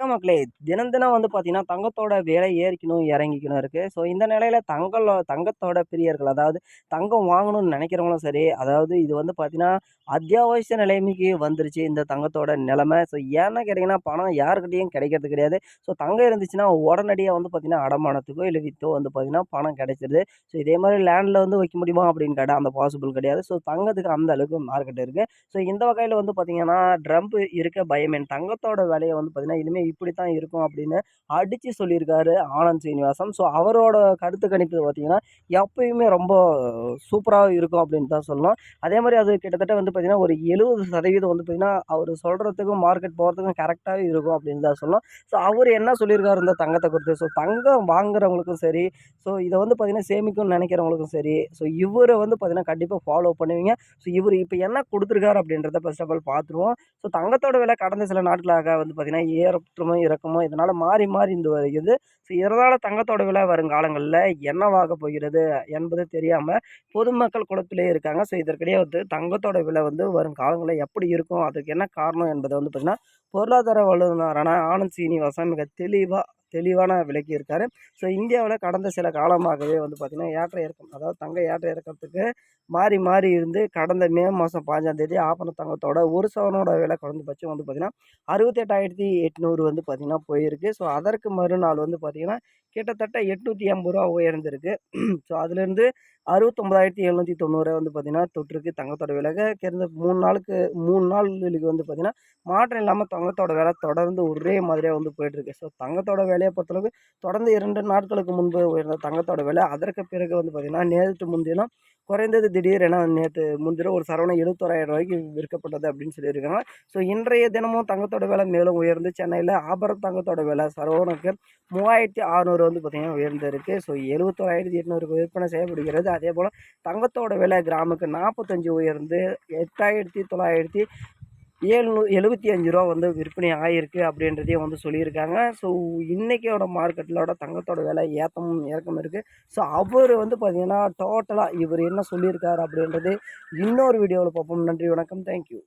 வணக்கம் மக்களே! தினம் தினம் வந்து பார்த்தீங்கன்னா, தங்கத்தோட விலை ஏறிக்கணும், இறங்கிக்கணும் இருக்கு. ஸோ இந்த நிலையில தங்கத்தோட பிரியர்கள், அதாவது தங்கம் வாங்கணும்னு நெனைக்கிறவங்களும் சரி, அதாவது இது வந்து பார்த்தீங்கன்னா, அத்தியாவசிய நிலைமைக்கு வந்துருச்சு இந்த தங்கத்தோட நிலைமை. ஸோ ஏன்னு கேட்டீங்கன்னா, பணம் யார்கிட்டயும் கிடைக்கிறது கிடையாது. ஸோ தங்கம் இருந்துச்சுன்னா, உடனடியா வந்து பார்த்தீங்கன்னா, அடமானத்துக்கோ இல்ல வித்தோ வந்து பார்த்தீங்கன்னா, பணம் கிடைச்சிருது. ஸோ இதே மாரி லேண்ட்ல வந்து வைக்க முடியுமா அப்படின்னு கேட்டா, அந்த பாசிபிள் கிடையாது. ஸோ தங்கத்துக்கு அந்த அளவுக்கு மார்க்கெட் இருக்கு. ஸோ இந்த வகையில வந்து பார்த்தீங்கன்னா, ட்ரம்ப் இருக்க பயமேன் தங்கத்தோட விலைய வந்து பார்த்தீங்கன்னா, இனிமே இப்படித்தான் இருக்கும் அப்படின்னு அடிச்சு சொல்லியிருக்காரு ஆனந்த் சீனிவாசன். ஸோ அவரோட கருத்து கணிப்பு பார்த்தீங்கன்னா, எப்பயுமே ரொம்ப சூப்பரா இருக்கும் அப்படின்னு தான் சொல்லணும். அதே மாரி அது கிட்டத்தட்ட வந்து பார்த்தீங்கன்னா, ஒரு 70% வந்து பார்த்தீங்கன்னா, அவரு சொல்றதுக்கும் மார்க்கெட் போறதுக்கும் கரெக்ட்டாவே இருக்கும் அப்படின்னு தான் சொல்லணும். ஸோ அவரு என்ன சொல்லியிருக்காரு இந்த தங்கத்த குறித்து, ஸோ தங்கம் வாங்குறவங்களுக்கும் சரி, ஸோ இத வந்து பார்த்தீங்கன்னா, சேமிக்கணும்னு நெனைக்கிறவங்களுக்கும் சரி, ஸோ இவர வந்து பார்த்தீங்கன்னா, கண்டிப்பா ஃபாலோ பண்ணுவீங்க. ஸோ இவரு இப்ப என்ன குடுத்துருக்காரு அப்படின்றத ஃபர்ஸ்ட் ஆஃப் ஆல் பார்த்துருவோம். ஸோ தங்கத்தோட விலை கடந்த சில நாட்களாக வந்து பார்த்தீங்கன்னா, ஏற்றமும், இறக்கமும் இதனால மாறி மாறி இருந்து வருகிறது. ஸோ இதனால தங்கத்தோட விலை வருங்காலங்கள்ல என்னவாகப் போகிறது என்பது தெரியாம பொதுமக்கள் குழப்பத்திலே இருக்காங்க. ஸோ இதற்கிடையே வந்து தங்கத்தோட விலை வந்து வரும் காலங்கள்ல எப்படி இருக்கும்? அதுக்கு என்ன காரணம் என்பத வந்து பார்த்தீங்கன்னா, பொருளாதார வல்லுநரான ஆனந்த் சீனிவாசன் மிக தெளிவான விளக்கி இருக்காரு. ஸோ இந்தியாவுல கடந்த சில காலமாகவே வந்து பார்த்தீங்கன்னா, ஏற்ற இறக்கம் அதாவது தங்க ஏற்ற இறக்கத்துக்கு மாறி மாறி இருந்து கடந்த மே மாதம் 5ஆம் தேதி ஆபரண தங்கத்தோட ஒரு சவரனோட விலை குறைந்தபட்சம் வந்து பார்த்தீங்கன்னா, 68,800 வந்து பார்த்தீங்கன்னா போயிருக்கு. ஸோ அதற்கு மறுநாள் வந்து பார்த்தீங்கன்னா, கிட்டத்தட்ட ரூ. 880 உயர்ந்திருக்கு. ஸோ அதிலிருந்து 69,790 வந்து பார்த்தீங்கன்னா தொட்டிருக்கு தங்கத்தோட விலை. கடந்த 3 நாள்களுக்கு வந்து பார்த்தீங்கன்னா, மாற்றம் இல்லாம தங்கத்தோட விலை தொடர்ந்து ஒரே மாதிரியா வந்து போயிட்டுருக்கு. ஸோ தங்கத்தோட விலைய பொறுத்தளவுக்கு தொடர்ந்து 2 நாட்களுக்கு முன்பு உயர்ந்த தங்கத்தோட விலை, அதற்கு பிறகு வந்து பார்த்தீங்கன்னா, நேற்று முன்தினம் குறைந்தது திடீரென நேத்து முன்தினம் ஒரு சரவணா ரூ. 71,000 விற்கப்பட்டது அப்படின்னு சொல்லியிருக்காங்க. ஸோ இன்றைய தினமும் தங்கத்தோட விலை மேலும் உயர்ந்து சென்னையில ஆபரண தங்கத்தோட விலை சரவணாக்கு 3,600 வந்து பார்த்தீங்கன்னா உயர்ந்திருக்கு. ஸோ 71,800 விற்பனை செய்யப்படுகிறது. அதேபோல தங்கத்தோட விலை கிராமுக்கு 45 உயர்ந்து ரூ. 8,975 வந்து விற்பனை ஆயிருக்கு அப்படின்றதையும் வந்து சொல்லியிருக்காங்க. ஸோ இன்னைக்கோட மார்க்கெட்லோட தங்கத்தோட விலை ஏத்தமும் இறக்கமும் இருக்கு. ஸோ அவரு வந்து பார்த்தீங்கன்னா, டோட்டலா இவரு என்ன சொல்லியிருக்காரு அப்படின்றது இன்னொரு வீடியோல பார்ப்போம். நன்றி, வணக்கம். Thank you.